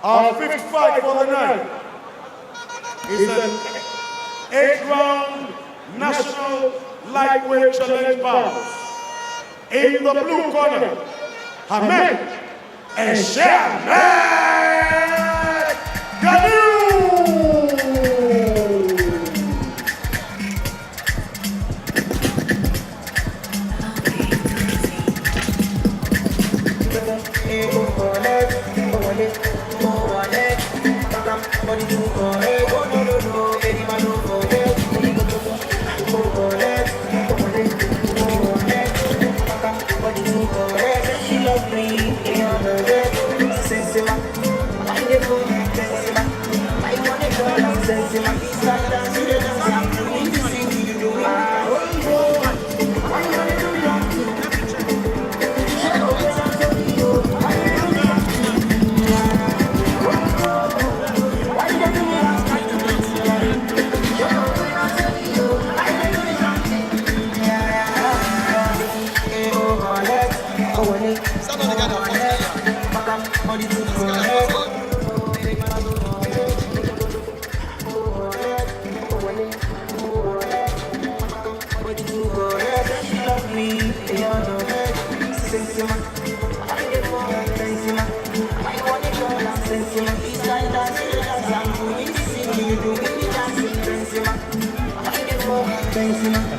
Our fifth fight for the night is an 8-round national lightweight challenge bout. In the blue corner, Hameed and Ganiyu.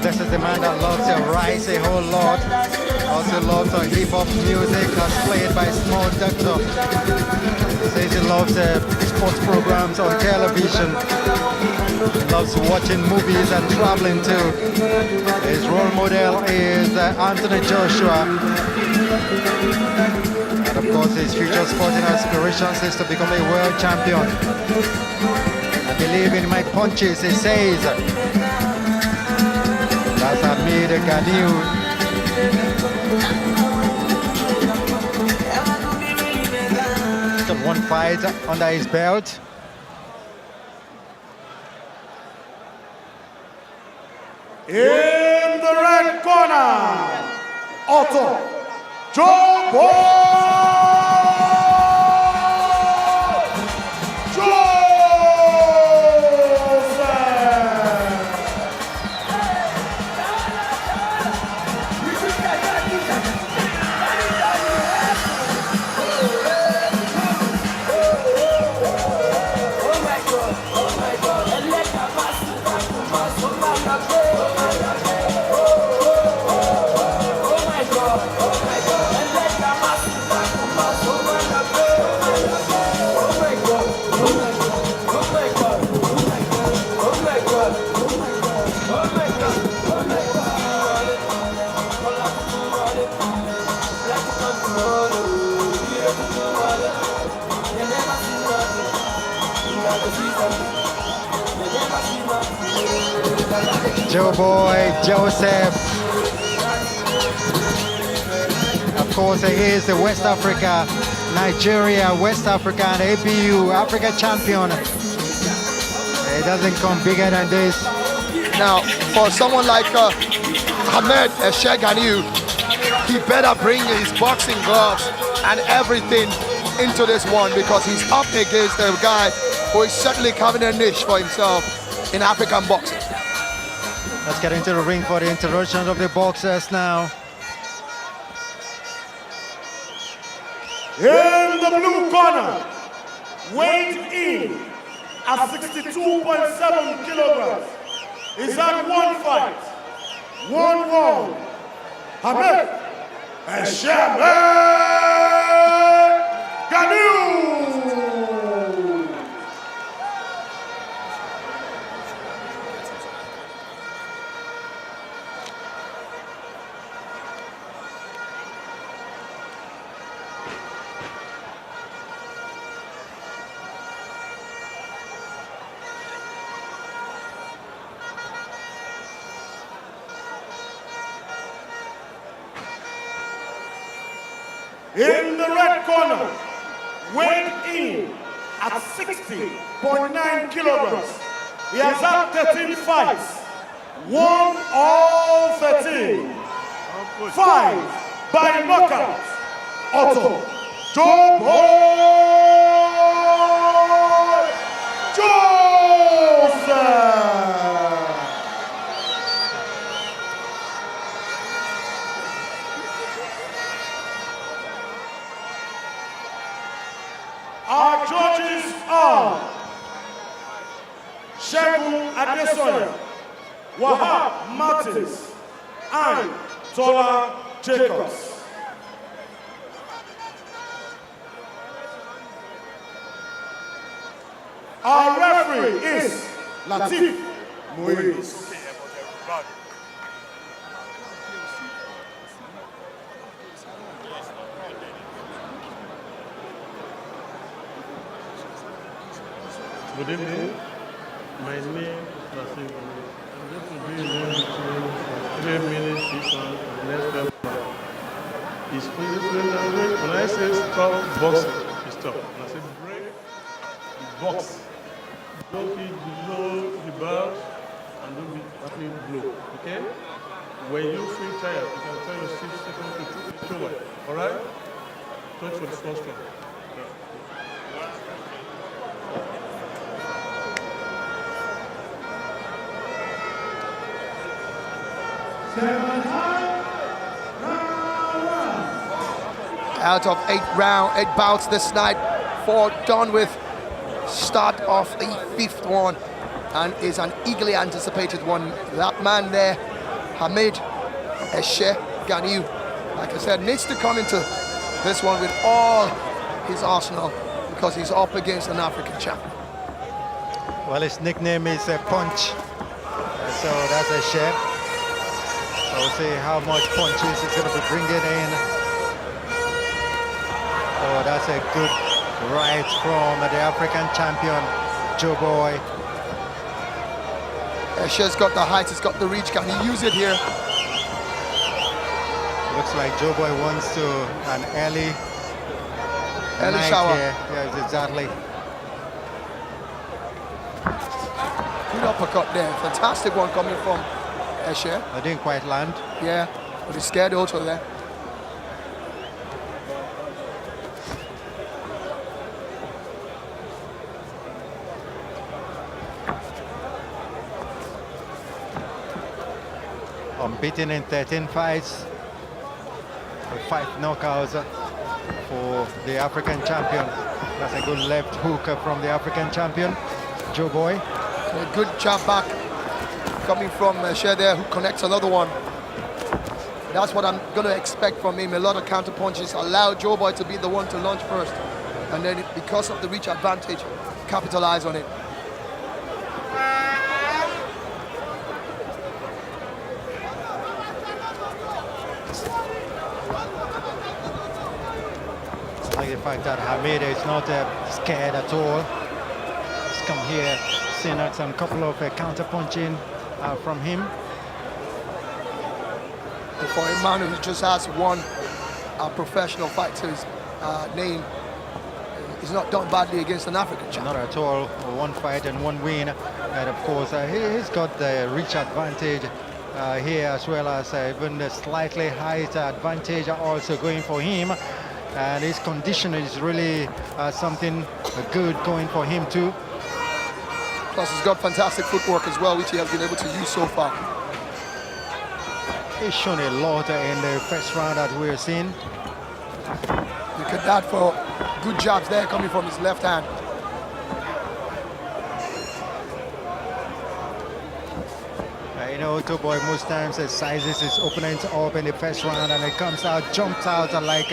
This is the man that loves to rise a whole lot. Also loves hip-hop music as played by Small Doctor. Says he loves sports programs on television. Loves watching movies and traveling too. His role model is Anthony Joshua. And of course his future sporting aspirations is to become a world champion. I believe in my punches, he says. That's Hameed Ganiyu. Got one fight under his belt. In the red corner, Otto Joe Joe Boy Joseph. Of course, he is the West Africa, Nigeria, West Africa, and ABU Africa champion. It doesn't come bigger than this. Now, for someone like Hameed Ganiyu, he better bring his boxing gloves and everything into this one, because he's up against a guy who is certainly carving a niche for himself in African boxing. Let's get into the ring for the introduction of the boxers now. In the blue corner, weighed in at 62.7 kilograms, is at one fight, 1-1, Hameed and Ganiyu. In the red corner, weighed in at 60.9 kilograms. He has had 13 fights, won all 13. 5 by knockout. Otto Joe judges are Shegun Adesoya, Wahab Martins, and Tola Jacobs. Our referee is Latif Moise. Good evening. My name is Latif. I'm going to be in for 3 minutes session for the next 12 hours. It's when I say stop boxing, it's stop. When I say break, it's box. Don't be below the belt and don't be actually blow. Okay? When you feel tired, you can tell your 6 seconds to put the shoulder. Alright? Touch for the first one. Out of 8 bouts this night, 4 done with. Start of the 5th one, and is an eagerly anticipated one. That man there, Hameed Ganiyu, like I said, needs to come into this one with all his arsenal because he's up against an African champion. Well, his nickname is Punch, so that's a share. So we'll see how much punches he's going to be bringing in. Oh, that's a good right from the African champion, Joe Boy. Eshe's got the height, he's got the reach. Can he use it here? Looks like Joe Boy wants to an early shower. Here. Yes, exactly. Good uppercut there. Fantastic one coming from Eshe. I didn't quite land. Yeah, but he's scared also there. Unbeaten in 13 fights, with 5 knockouts for the African champion. That's a good left hook from the African champion, Joe Boy. A good jab back coming from Eshe there, who connects another one. That's what I'm going to expect from him. A lot of counter punches. Allow Joe Boy to be the one to launch first, and then because of the reach advantage, capitalize on it. Like the fact that Hameed is not scared at all. He's come here, seen out some couple of counter punching from him. For a man who just has one professional fight to his name, he's not done badly against an African champion. Not at all. 1 fight and 1 win. And of course, he's got the reach advantage here, as well as even the slightly height advantage also going for him. And his condition is really something good going for him too. Plus he's got fantastic footwork as well, which he has been able to use so far. He's shown a lot in the first round that we're seeing. Look at that for good jabs there coming from his left hand. You know, Joe Boy most times sizes his opponent up in the first round, and it comes out, jumps out like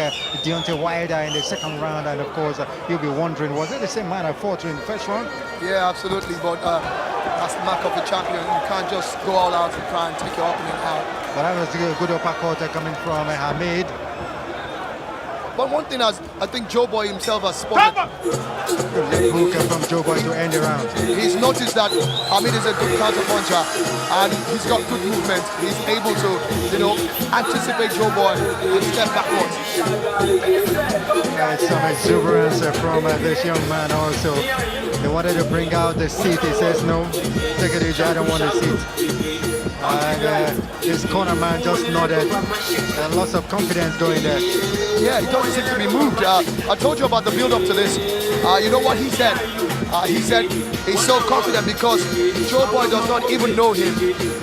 Deontay Wilder in the second round. And of course, you'll be wondering, was it the same man I fought in the first round? Yeah, absolutely. But that's the mark of the champion. You can't just go all out and try and take your opponent out. But that was a good uppercut coming from Hameed. But one thing I think Joe Boy himself has spotted. Good left hook from Joe Boy to end the round. He's noticed that Hameed is a good counter puncher and he's got good movement. He's able to, anticipate Joe Boy and step backwards. Some exuberance from this young man also. They wanted to bring out the seat. He says, no, take it easy, I don't want the seat. And this corner man just nodded. And lots of confidence going there. Yeah, he doesn't seem to be moved. I told you about the build-up to this. You know what he said? He said he's so confident because Joe Boy does not even know him.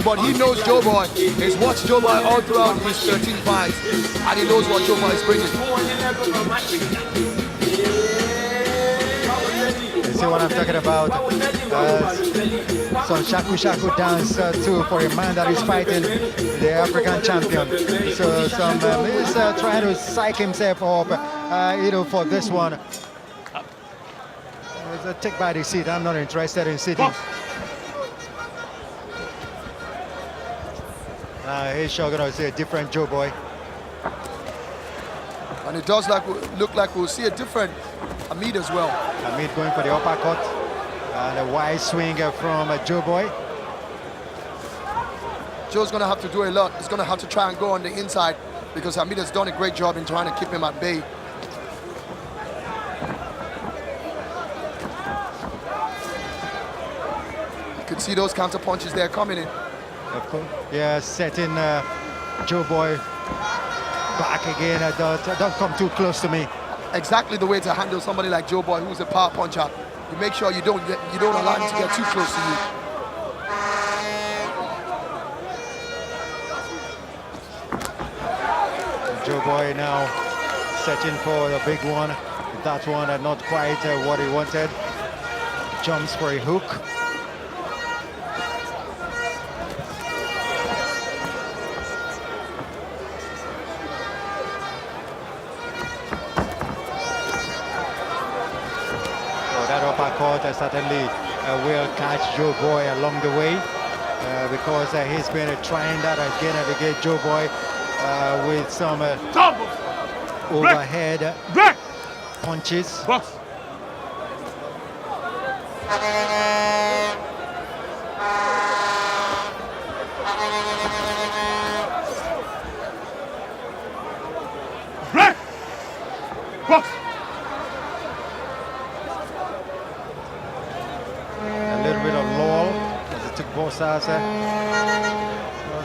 But he knows Joe Boy. He's watched Joe Boy all throughout his 13 fights. And he knows what Joe Boy is bringing. see what I'm talking about. Some shaku shaku dance too for a man that is fighting the African champion. So some he's trying to psych himself up, for this one. It's a take by the seat. I'm not interested in sitting. He's sure gonna see a different Joe Boy. And it does look like we'll see a different Hameed as well. Hameed going for the uppercut. And a wide swing from Joe Boy. Joe's going to have to do a lot. He's going to have to try and go on the inside because Hameed has done a great job in trying to keep him at bay. You could see those counter punches there coming in. Of course. Yeah, setting Joe Boy back again. Don't come too close to me. Exactly the way to handle somebody like Joe Boy, who's a power puncher. You make sure you don't allow him to get too close to you. Joe Boy now searching for the big one. That one not quite what he wanted. Jumps for a hook. Certainly will catch Joe Boy along the way because he's been trying that again and again. Joe Boy with some overhead punches.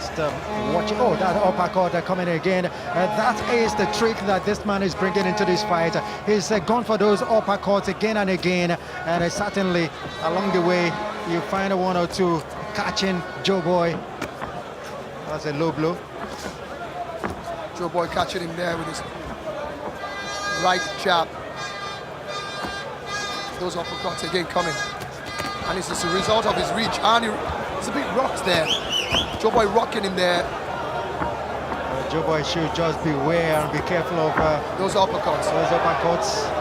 Just watch. Oh, that uppercut coming again. That is the trick that this man is bringing into this fight. He's gone for those uppercuts again and again, and certainly along the way you find one or two catching Joe Boy. That's a low blow. Joe Boy catching him there with his right jab. Those uppercuts again coming. And it's as a result of his reach. And it's a big rocks there. Joe Boy rocking him there. Joe Boy should just beware and be careful of those uppercuts.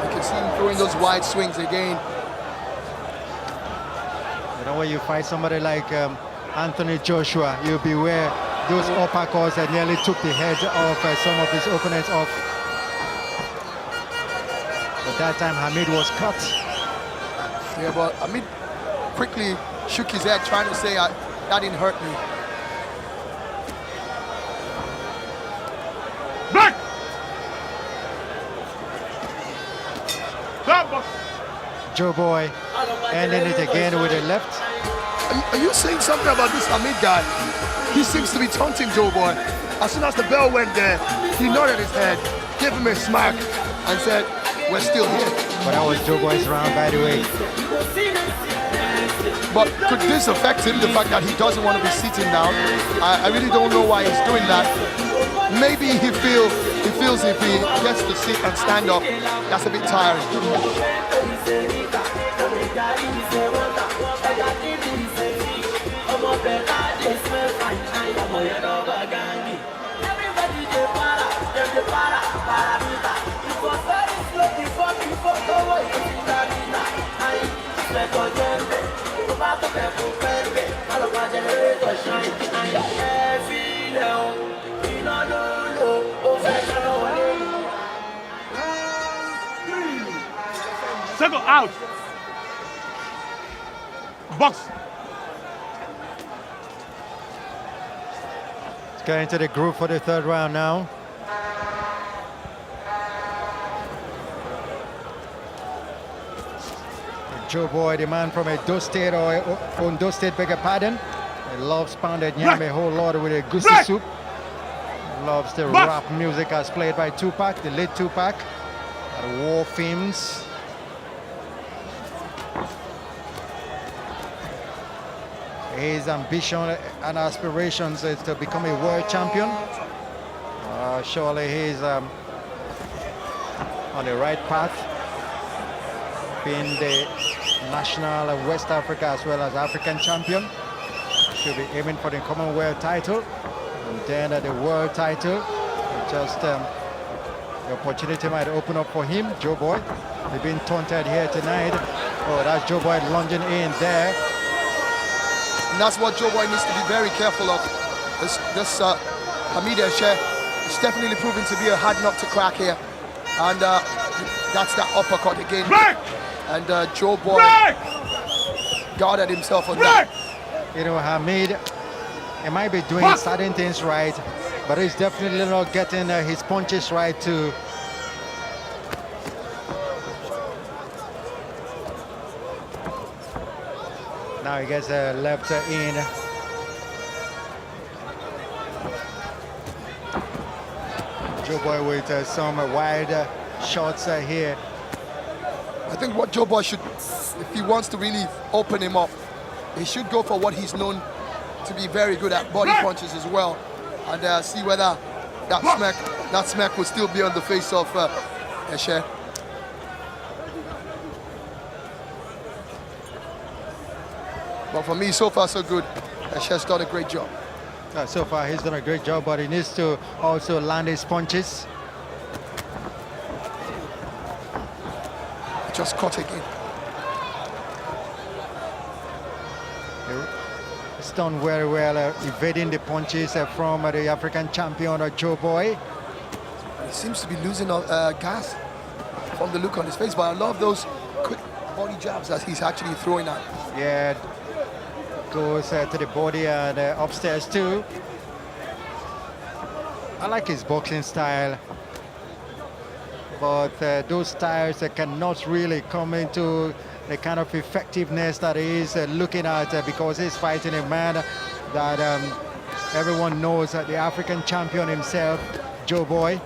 You can see him throwing those wide swings again. You know, when you fight somebody like Anthony Joshua, you beware those uppercuts that nearly took the heads of some of his opponents off. At that time, Hameed was cut. Yeah, but Hameed quickly shook his head trying to say that didn't hurt me. Back! Joe Boy ending it again with a left. Are you saying something about this Hameed guy? He seems to be taunting Joe Boy. As soon as the bell went there, he nodded his head, gave him a smack, and said, "We're still here." But that was Joe Boy's round, by the way. But could this affect him, the fact that he doesn't want to be sitting down? I really don't know why he's doing that. Maybe he feels if he gets to sit and stand up, that's a bit tiring. Circle out. Box. Let's get into the group for the third round now. Joe Boy, the man from Edo State, or Ondo State, beg your pardon. He loves pounded yam a whole lot with a goosey soup. Loves the rap music as played by Tupac, the late Tupac. War themes. His ambition and aspirations is to become a world champion. Surely he's on the right path, being the national West Africa as well as African champion. Should be aiming for the Commonwealth title and then the world title. Just the opportunity might open up for him. Joe Boy, they've been taunted here tonight. Oh, that's Joe Boy lunging in there. And that's what Joe Boy needs to be very careful of. This Hameed Eshe is definitely proving to be a hard nut to crack here. And that's that uppercut again. Break! And Joe Boy Break! guarded himself on that. You know, Hameed, he might be doing certain things right, but he's definitely not getting his punches right too. Now he gets a left in. Joe Boy with some wide shots here. I think what Joe Boy should, if he wants to really open him up, he should go for what he's known to be very good at, body punches as well, and see whether that smack will still be on the face of Eshe. But for me, so far so good. Eshe's done a great job. So far he's done a great job, but he needs to also land his punches. Just caught again. He's done very well evading the punches from the African champion Joe Boy. He seems to be losing gas from the look on his face, but I love those quick body jabs that he's actually throwing at. Yeah, goes to the body and upstairs too. I like his boxing style, but those styles cannot really come into the kind of effectiveness that he's looking at because he's fighting a man that everyone knows, the African champion himself, Joe Boy.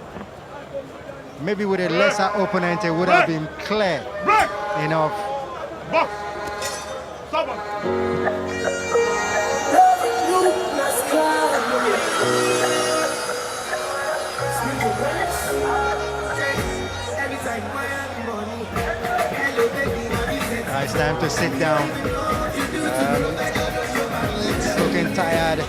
Maybe with a lesser opponent, it would have been clear enough. Box! Someone! It's time to sit down. It's looking tired.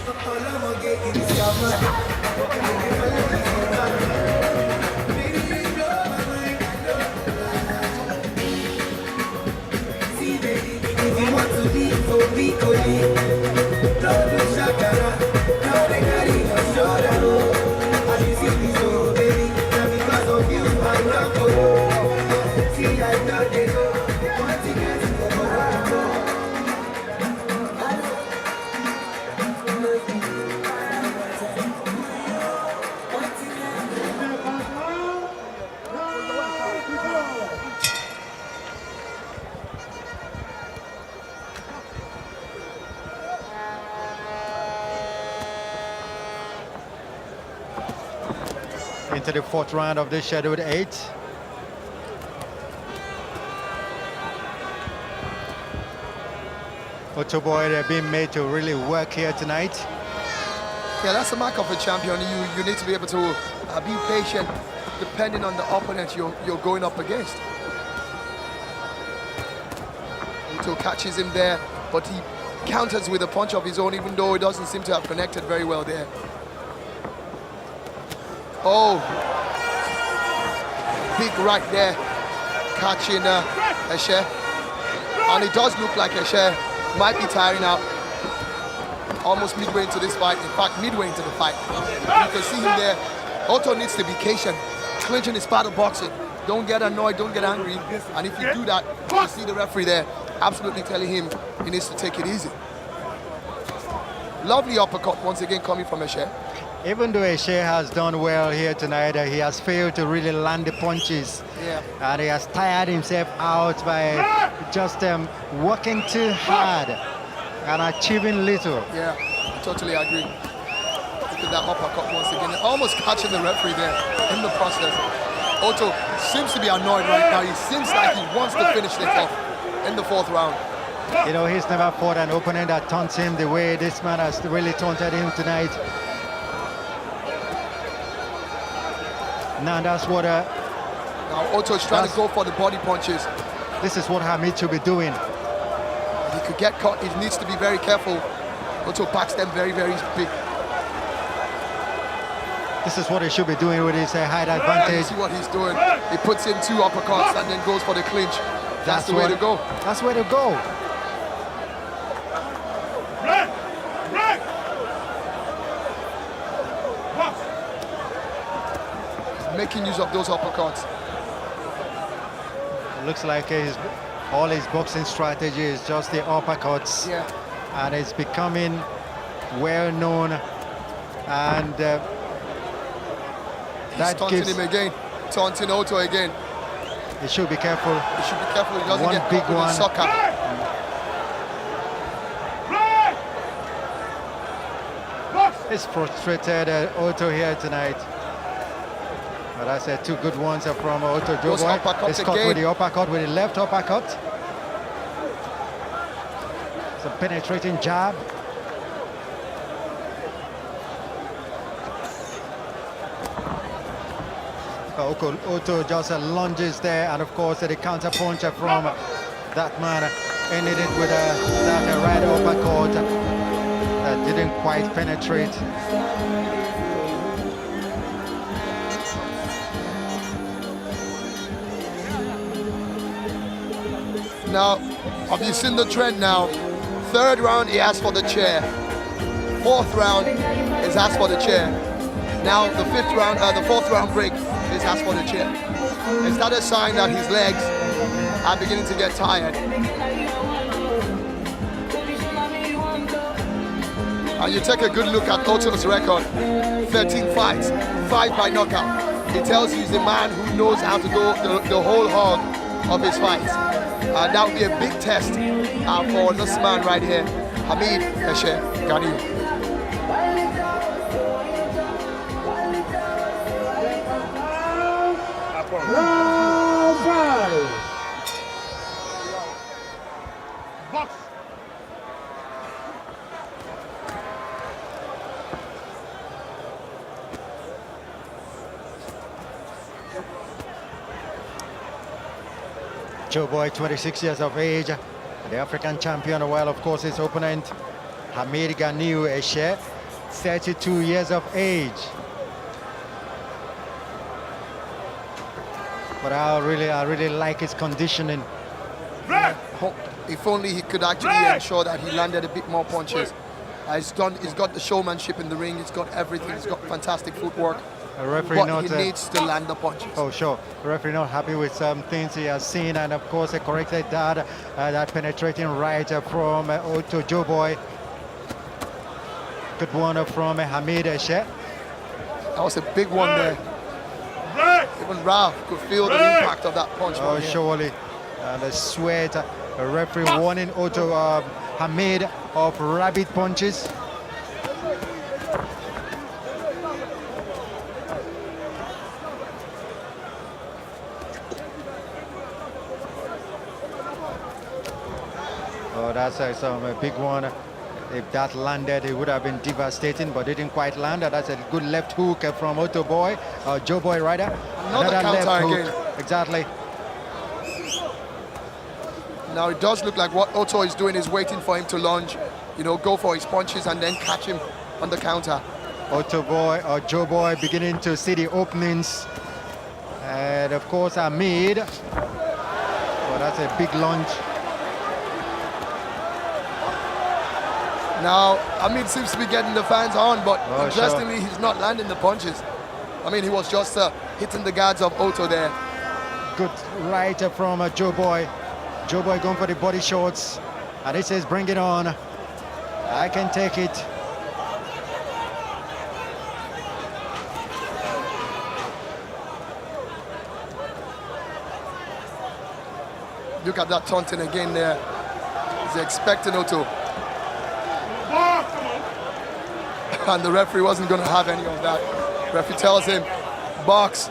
Into the fourth round of this scheduled 8. Otto Boy, they're being made to really work here tonight. Yeah, that's the mark of a champion. You need to be able to be patient depending on the opponent you're going up against. Otto catches him there, but he counters with a punch of his own, even though it doesn't seem to have connected very well there. Oh, big right there, catching Eshe. And it does look like Eshe might be tiring out almost midway into this fight. In fact, midway into the fight. You can see him there. Otto needs to be patient. Clinching is part of boxing. Don't get annoyed, don't get angry. And if you do that, you see the referee there absolutely telling him he needs to take it easy. Lovely uppercut once again coming from Eshe. Even though Eshe has done well here tonight, he has failed to really land the punches. Yeah. And he has tired himself out by just working too hard and achieving little. Yeah, I totally agree. Look at that uppercut once again. Almost catching the referee there in the process. Otto seems to be annoyed right now. He seems like he wants to finish this off in the fourth round. You know, he's never fought an opponent that taunts him the way this man has really taunted him tonight. Now that's what... Now Otto's trying to go for the body punches. This is what Hameed should be doing. could get caught. He needs to be very careful. Otto backs them very, very big. This is what he should be doing with his height You advantage. see what he's doing. He puts in 2 uppercuts and then goes for the clinch. That's the way to go. That's where to go. Break! Break! Box! Making use of those uppercuts. It looks like all his boxing strategy is just the uppercuts. Yeah. And it's becoming well known, and He's that taunting gives him again. Taunting Otto again. he should be careful. He should be careful he doesn't One get big caught with one. his sucker. Break! Box! It's frustrated Otto here tonight. But I said 2 good ones from Otto Those Joboy. uppercuts He's caught again. with the uppercut, with the left uppercut. It's a penetrating jab. Otto just lunges there, and of course the counter punch from that man ended it with that right uppercut that didn't quite penetrate. Now, have you seen the trend now? 3rd round, he asked for the chair. 4th round, is asked for the chair. Now, the 4th round break is asked for the chair. Is that a sign that his legs are beginning to get tired? And you take a good look at Otto's record. 13 fights, 5 by knockout. It tells you he's a man who knows how to go the whole hog of his fights. That would be a big test for this man right here, Hameed Ganiyu. Round 5. Box! Joboy, 26 years of age, the African champion, while of course his opponent, Hameed Ganiyu, 32 years of age. But I really like his conditioning. If only he could actually ensure that he landed a bit more punches. He's got the showmanship in the ring, he's got everything, he's got fantastic footwork. A referee But not, he needs to land the punches. Oh, sure. The referee not happy with some things he has seen, and of course he corrected that penetrating right from Otto Joboy. Good one from Hameed Ganiyu. That was a big one there. Even Ralph could feel the impact of that punch. Oh, surely. And the sweat. The referee warning Otto Hameed of rabbit punches. Oh, that's a big one. If that landed, it would have been devastating, but it didn't quite land. That's a good left hook from Joboy rather. Another counter left again. hook. Exactly. Now it does look like what Otto is doing is waiting for him to lunge, go for his punches and then catch him on the counter. Joboy beginning to see the openings. And of course Hameed. Oh, that's a big lunge. Now, Hameed seems to be getting the fans on, but interestingly, sure. he's not landing the punches. I mean, he was just hitting the guards of Otto there. Good right from Joboy. Joboy going for the body shots. And he says, bring it on. I can take it. Look at that taunting again there. He's expecting Otto. And the referee wasn't going to have any of that. The referee tells him, box.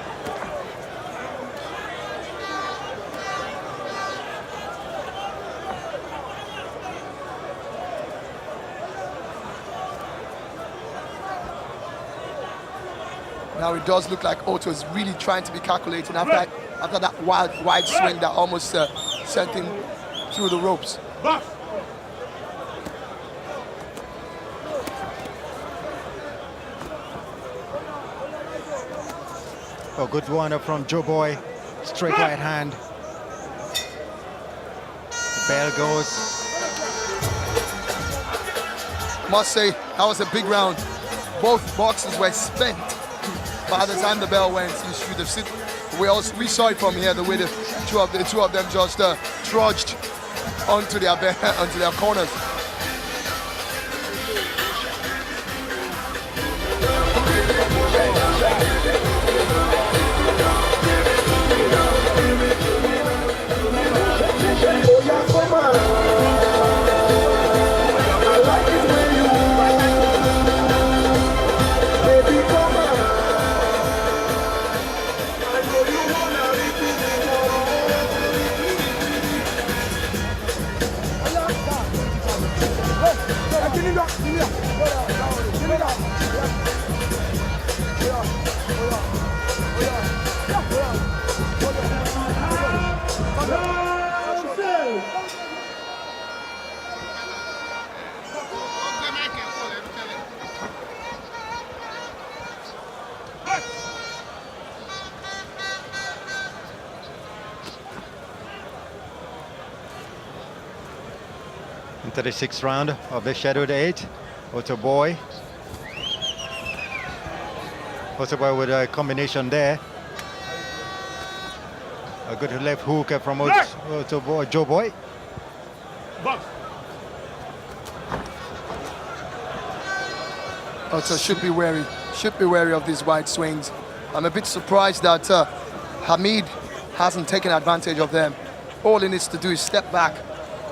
Now it does look like Otto is really trying to be calculating after that wide swing that almost sent him through the ropes. A good one from Joe Boy. Straight right hand. The bell goes. Must say, that was a big round. Both boxes were spent. By the time the bell went, you should have seen. We saw it from here, the way the two of them just trudged onto their corners. Into the 6th round of the scheduled 8. Otto Boy. Otto Boy with a combination there. A good left hook from Otto Boy, Joe Boy. Box. Otto should be wary of these wide swings. I'm a bit surprised that Hameed hasn't taken advantage of them. All he needs to do is step back,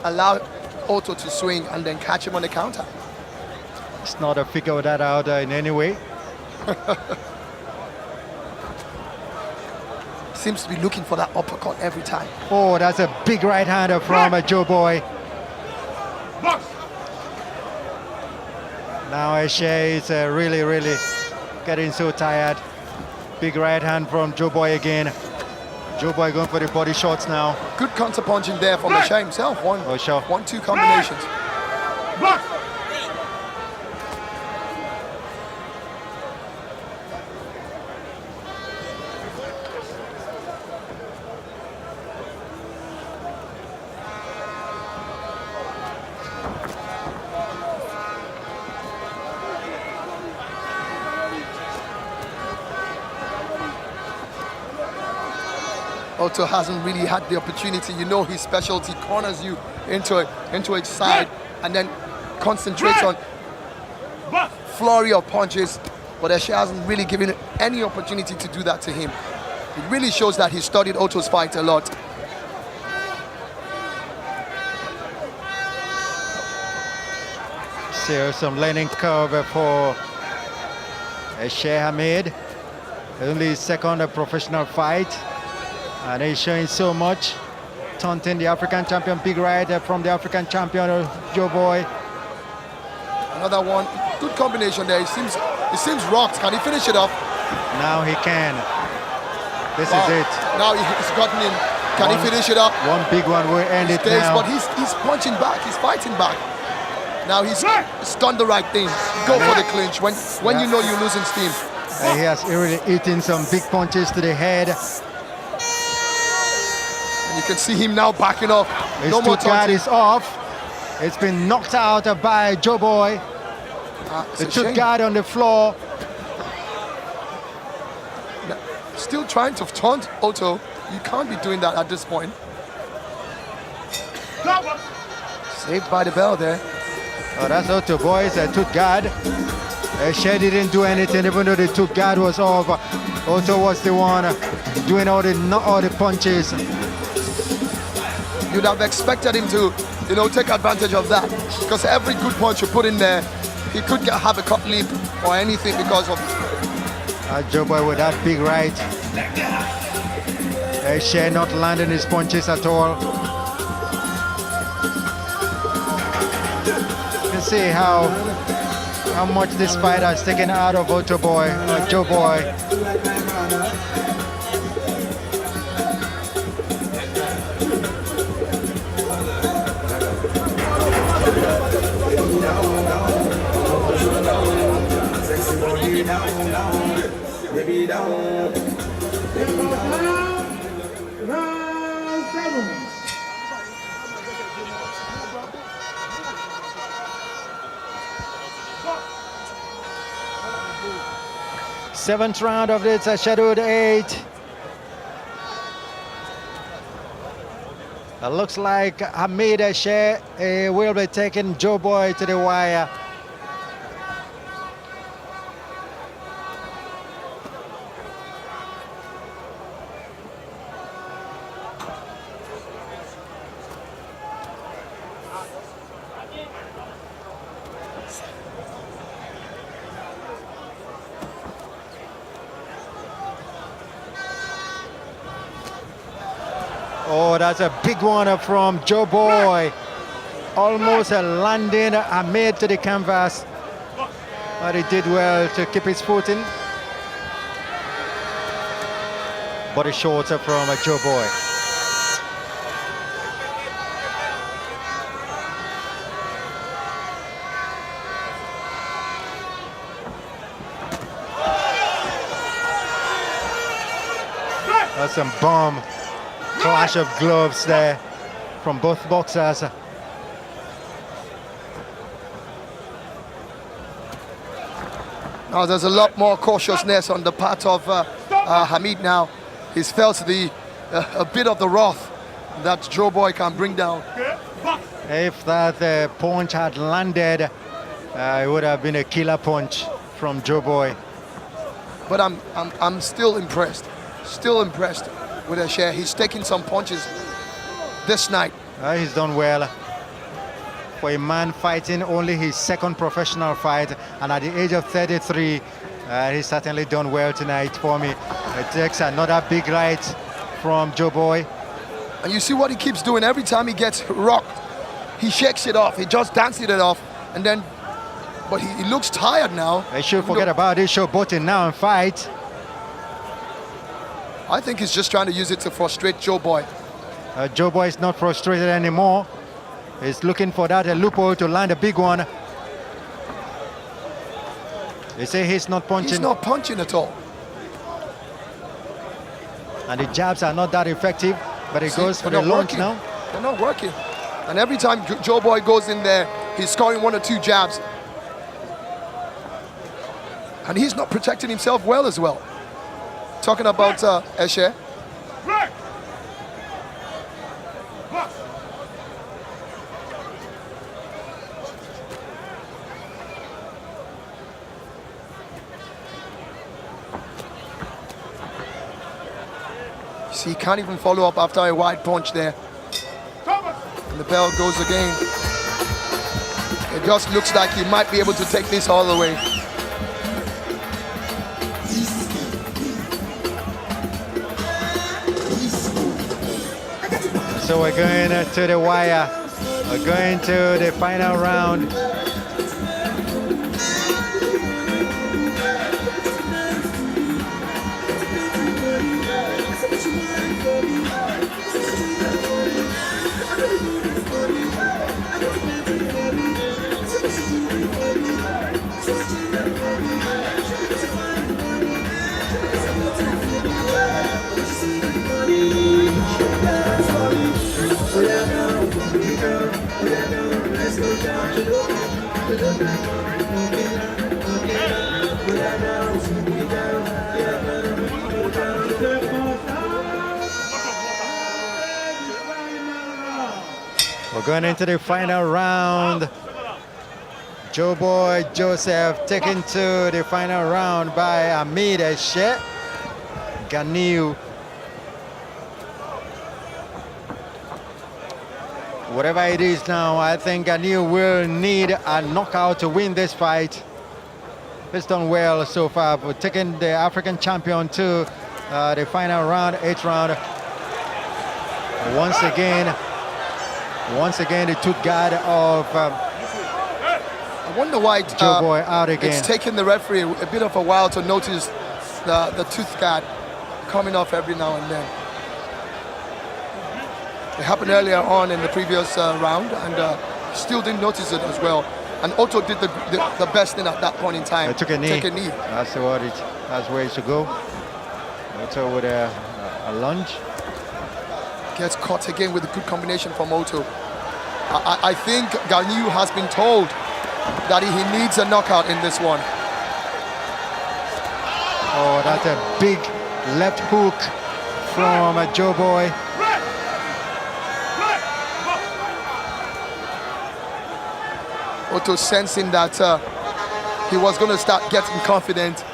allow Otto to swing, and then catch him on the counter. It's not a figure that out in any way. Seems to be looking for that uppercut every time. Oh, that's a big right hander from Joe Boy. Box. Now Shea is really getting so tired. Big right hand from Joe Boy again. Joe Boy going for the body shots now. Good counter punching there from Shea himself. Oh, sure. 1-2 combinations. Box. Otto hasn't really had the opportunity. You know his specialty corners you into each side and then concentrates on flurry of punches. But Eshe hasn't really given any opportunity to do that to him. It really shows that he studied Otto's fight a lot. So some learning curve for Eshe Hameed. Only his second professional fight. And he's showing so much, taunting the African champion, big right from the African champion, Joe Boy. Another one, good combination there. It seems rocked. Can he finish it off? Now he can. This is it. Now he's gotten in. Can he finish it up? One big one will end it now. But he's punching back. He's fighting back. Now he's done the right thing. Go for the clinch when you know you're losing steam. He has really eaten some big punches to the head. And you can see him now backing off. His two guard is off. It's been knocked out by Joe Boy. The two guard on the floor. Still trying to taunt Otto. You can't be doing that at this point. Saved by the bell there. Oh, that's Otto Boy's took guard. Shea didn't do anything, even though the took guard was off. Otto was the one doing all the punches. You'd have expected him to, take advantage of that, because every good punch you put in there, he could have a cut leap or anything because of. Joe Boy with that big right. Shea not landing his punches at all. You can see how much this fight has taken out of Otto Boy, Joe Boy. 7th round of this scheduled 8. It looks like Hameed will be taking Joe Boy to the wire. Oh, that's a big one from Joe Boy. Almost landing Hameed to the canvas. But he did well to keep his footing. Body short from Joe Boy. That's some bomb. Clash of gloves there from both boxers. Now there's a lot more cautiousness on the part of Hameed now. He's felt a bit of the wrath that Joe Boy can bring down. If that punch had landed, it would have been a killer punch from Joe Boy. But I'm still impressed. Still impressed with Eshe. He's taking some punches this night. He's done well. For a man fighting only his 2nd professional fight, and at the age of 33, he's certainly done well tonight for me. It takes another big right from Joe Boy. And you see what he keeps doing every time he gets rocked. He shakes it off. He just dances it off, and then, but he looks tired now. They should forget about this showboating now and fight. I think he's just trying to use it to frustrate Joe Boy. Joe Boy is not frustrated anymore. He's looking for that loophole to land a big one. They say he's not punching. He's not punching at all. And the jabs are not that effective, but it goes for the lunge now. They're not working. And every time Joe Boy goes in there, he's scoring 1 or 2 jabs. And he's not protecting himself well as well. Talking about Eshe. See, he can't even follow up after a wide punch there. And the bell goes again. It just looks like he might be able to take this all the way. So we're going to the wire. We're going to the final round. We're going into the final round. Joe Boy Joseph taken to the final round by Hameed Ganiyu. Whatever it is now, I think Ganiyu will need a knockout to win this fight. He's done well so far, but taking the African champion to the final round, 8th round. Once again, the tooth guard of I wonder why Joe Boy out again. It's taken the referee a bit of a while to notice the tooth guard coming off every now and then. It happened earlier on in the previous round, and still didn't notice it as well. And Otto did the best thing at that point in time. Took a knee. Take a knee. That's where it should go. Otto with a lunge. Gets caught again with a good combination from Otto. I think Ganiyu has been told that he needs a knockout in this one. Oh, that's a big left hook from Joe Boy. Red. Red. Box. Otto sensing that he was going to start getting confident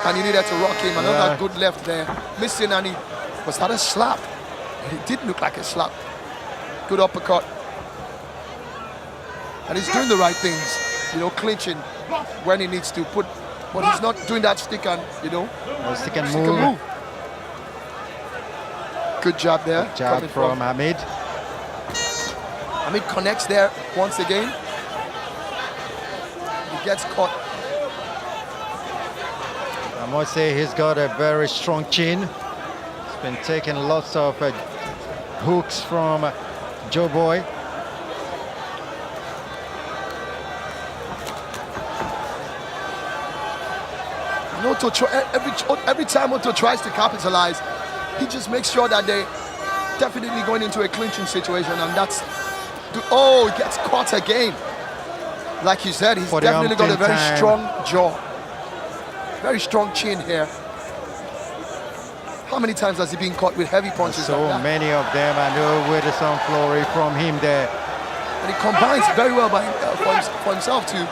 and he needed to rock him. Another good left there. Missing, and was that a slap? It did look like a slap. Good uppercut. And he's doing the right things, you know, clinching when he needs to put, but he's not doing that stick and, you know, Stick and move. Good job there. Good job from Hameed. Hameed connects there once again. He gets caught. I must say he's got a very strong chin. He's been taking lots of hooks from Joe Boy. And Otto, every time Otto tries to capitalize, he just makes sure that they definitely going into a clinching situation, and that's, oh, he gets caught again. Like you said, he's definitely got a very strong jaw, very strong chin here. How many times has he been caught with heavy punches? So like that? many of them, I know with some glory from him there. And he combines very well by for himself too.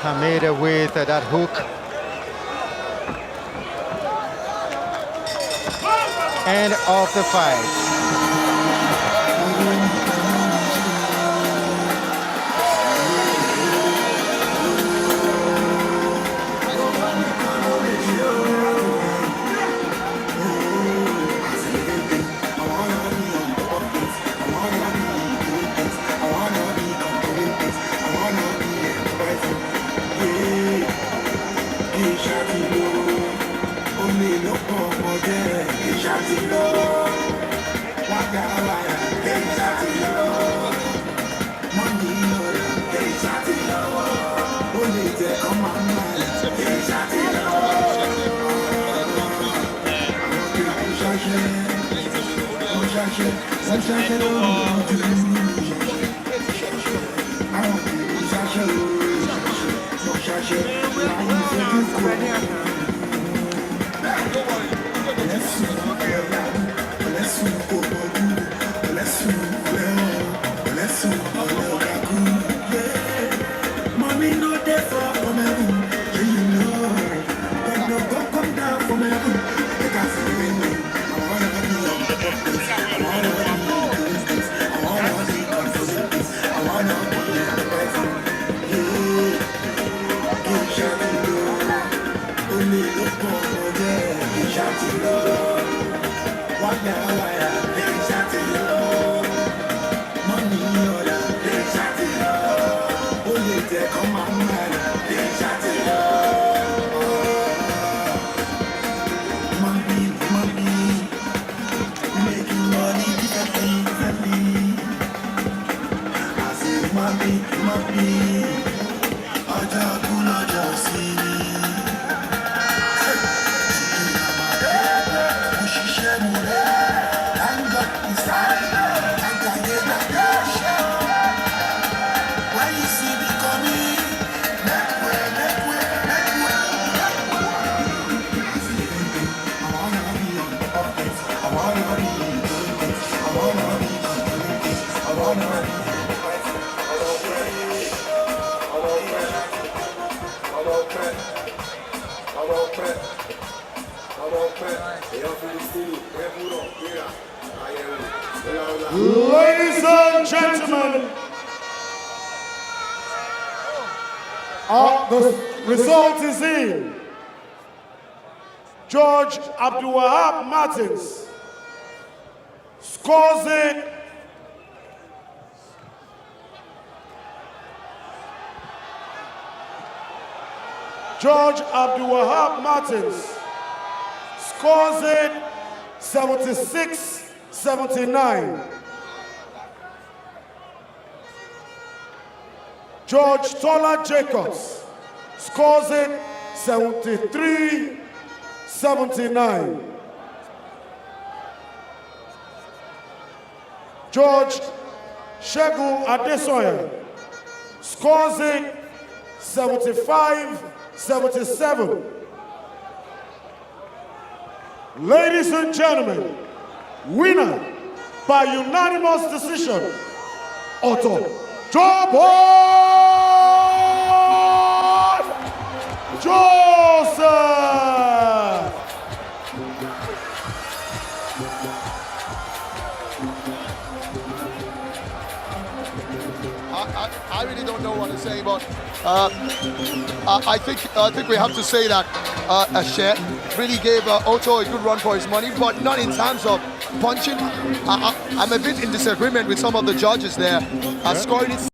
Hameed with that hook. End of the fight. Ladies and gentlemen, the result is in. George Abdulwahab Martins scores it George Abdulwahab Martins scores it 76-79. George Tola Jacobs scores it 73-79. George Shegu Adesoya scores it 75-77. Ladies and gentlemen, winner by unanimous decision, Otto Joseph. I really don't know what to say, but I think we have to say that Asher really gave Otto a good run for his money, but not in terms of punching. I'm a bit in disagreement with some of the judges there, scoring it